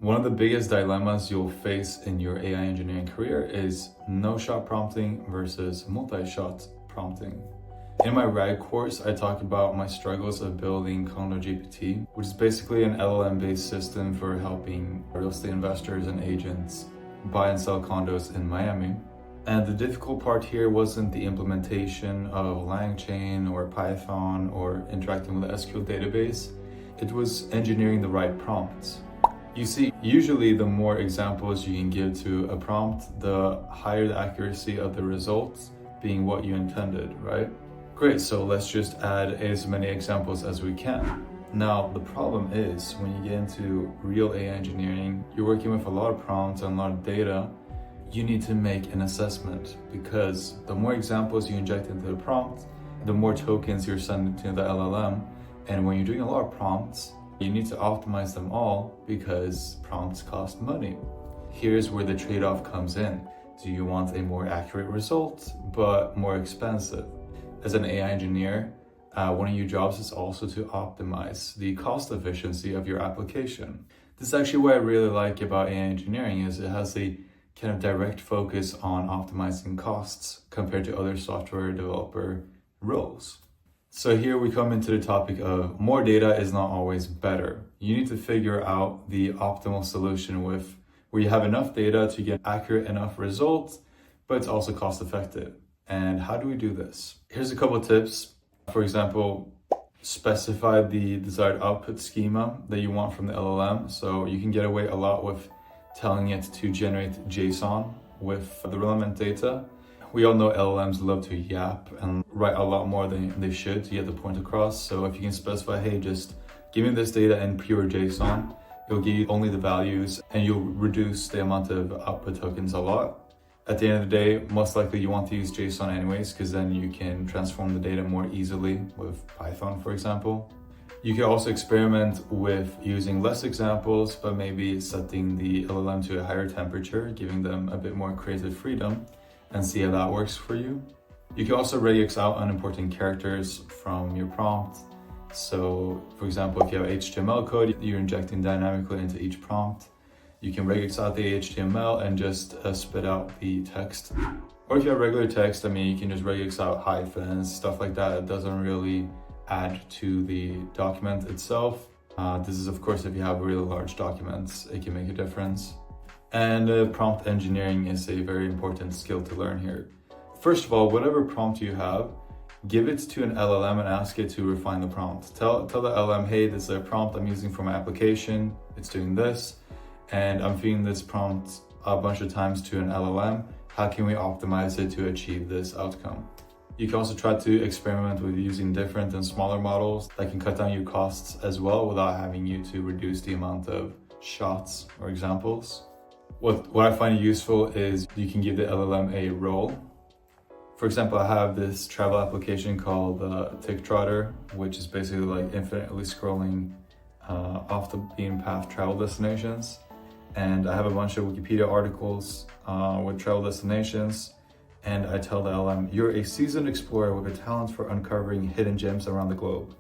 One of the biggest dilemmas you'll face in your AI engineering career is no-shot prompting versus multi-shot prompting. In my RAG course, I talk about my struggles of building CondoGPT, which is basically an LLM-based system for helping real estate investors and agents buy and sell condos in Miami. And the difficult part here wasn't the implementation of LangChain or Python or interacting with the SQL database. It was engineering the right prompts. You see, usually the more examples you can give to a prompt, the higher the accuracy of the results being what you intended, right? Great, so let's just add as many examples as we can. Now, the problem is when you get into real AI engineering, you're working with a lot of prompts and a lot of data. You need to make an assessment because the more examples you inject into the prompt, the more tokens you're sending to the LLM. And when you're doing a lot of prompts, you need to optimize them all because prompts cost money. Here's where the trade-off comes in. Do you want a more accurate result, but more expensive? As an AI engineer, one of your jobs is also to optimize the cost efficiency of your application. This is actually what I really like about AI engineering is it has a kind of direct focus on optimizing costs compared to other software developer roles. So here we come into the topic of more data is not always better. You need to figure out the optimal solution with where you have enough data to get accurate enough results, but it's also cost effective. And how do we do this? Here's a couple of tips. For example, specify the desired output schema that you want from the LLM. So you can get away a lot with telling it to generate JSON with the relevant data. We all know LLMs love to yap and write a lot more than they should to get the point across. So if you can specify, hey, just give me this data in pure JSON, it'll give you only the values and you'll reduce the amount of output tokens a lot. At the end of the day, most likely you want to use JSON anyways, because then you can transform the data more easily with Python, for example. You can also experiment with using less examples, but maybe setting the LLM to a higher temperature, giving them a bit more creative freedom, and see how that works for you. You can also regex out unimportant characters from your prompt. So for example, if you have HTML code you're injecting dynamically into each prompt, you can regex out the HTML and just spit out the text. Or if you have regular text, you can just regex out hyphens, stuff like that. It doesn't really add to the document itself. This is of course if you have really large documents, it can make a difference. And prompt engineering is a very important skill to learn here. First of all, whatever prompt you have, give it to an LLM and ask it to refine the prompt. Tell the LLM, hey, this is a prompt I'm using for my application. It's doing this. And I'm feeding this prompt a bunch of times to an LLM. How can we optimize it to achieve this outcome? You can also try to experiment with using different and smaller models that can cut down your costs as well without having you to reduce the amount of shots or examples. What I find useful is you can give the LLM a role. For example, I have this travel application called TikTrotter, which is basically like infinitely scrolling off the beaten path travel destinations. And I have a bunch of Wikipedia articles with travel destinations. And I tell the LLM, you're a seasoned explorer with a talent for uncovering hidden gems around the globe.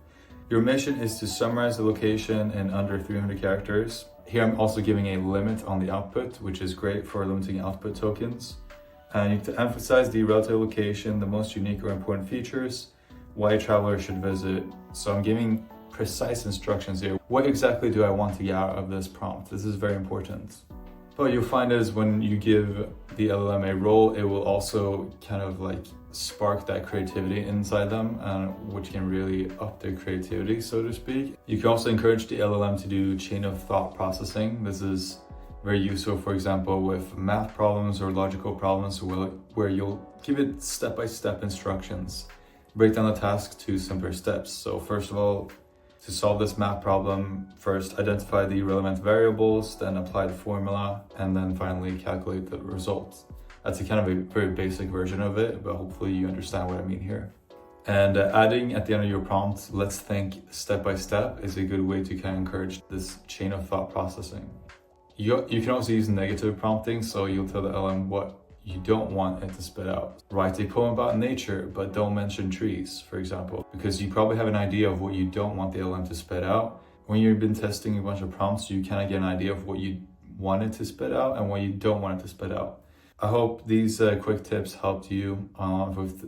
Your mission is to summarize the location in under 300 characters. Here I'm also giving a limit on the output, which is great for limiting output tokens. And you need to emphasize the relative location, the most unique or important features, why a traveler should visit. So I'm giving precise instructions here. What exactly do I want to get out of this prompt? This is very important. But you'll find is when you give the LLM a role, it will also kind of like spark that creativity inside them, which can really up their creativity, so to speak. You can also encourage the LLM to do chain of thought processing. This is very useful, for example, with math problems or logical problems where you'll give it step-by-step instructions. Break down the task to simpler steps. So first of all, to solve this math problem, first identify the relevant variables, then apply the formula, and then finally calculate the results. That's a kind of a very basic version of it, but hopefully you understand what I mean here. And adding at the end of your prompt, let's think step by step is a good way to kind of encourage this chain of thought processing. You can also use negative prompting, so you'll tell the LM what you don't want it to spit out. Write a poem about nature, but don't mention trees, for example, because you probably have an idea of what you don't want the LM to spit out. When you've been testing a bunch of prompts, you kind of get an idea of what you want it to spit out and what you don't want it to spit out. I hope these quick tips helped you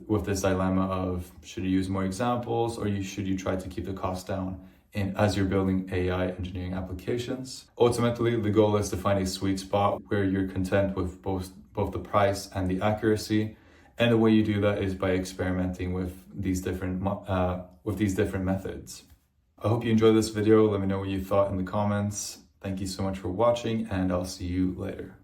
with this dilemma of should you use more examples or should you try to keep the cost down as you're building AI engineering applications. Ultimately, the goal is to find a sweet spot where you're content with both the price and the accuracy. And the way you do that is by experimenting with these different methods. I hope you enjoyed this video. Let me know what you thought in the comments. Thank you so much for watching, and I'll see you later.